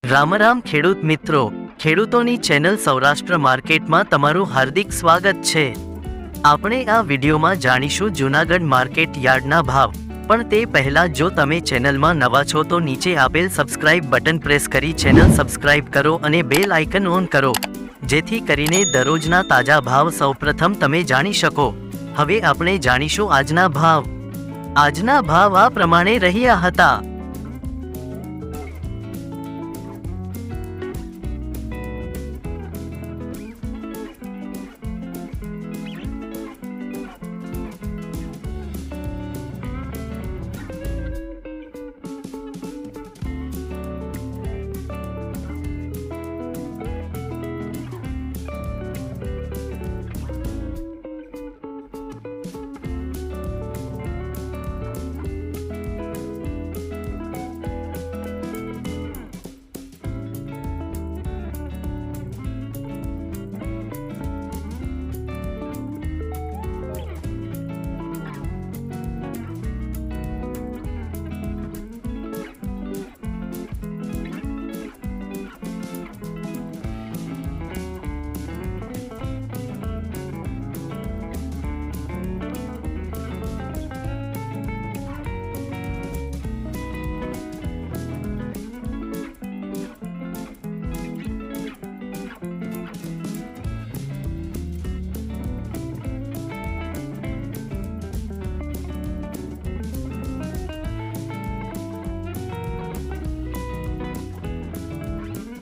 રામ રામ ખેડૂત મિત્રો, ખેડૂતોની ચેનલ સૌરાષ્ટ્ર માર્કેટમાં તમારું હાર્દિક સ્વાગત છે। આપણે આ વિડીયોમાં જાણીશું જૂનાગઢ માર્કેટ યાર્ડના ભાવ। પણ તે પહેલા જો તમે ચેનલમાં નવા છો તો નીચે આપેલ સબસ્ક્રાઇબ બટન પ્રેસ કરી ચેનલ સબસ્ક્રાઇબ કરો અને બેલ આઇકન ઓન કરો, જેથી કરીને દરરોજના તાજા ભાવ સૌપ્રથમ તમે જાણી શકો। હવે આપણે જાણીશું આજના ભાવ। આજના ભાવ આ પ્રમાણે રહ્યા હતા।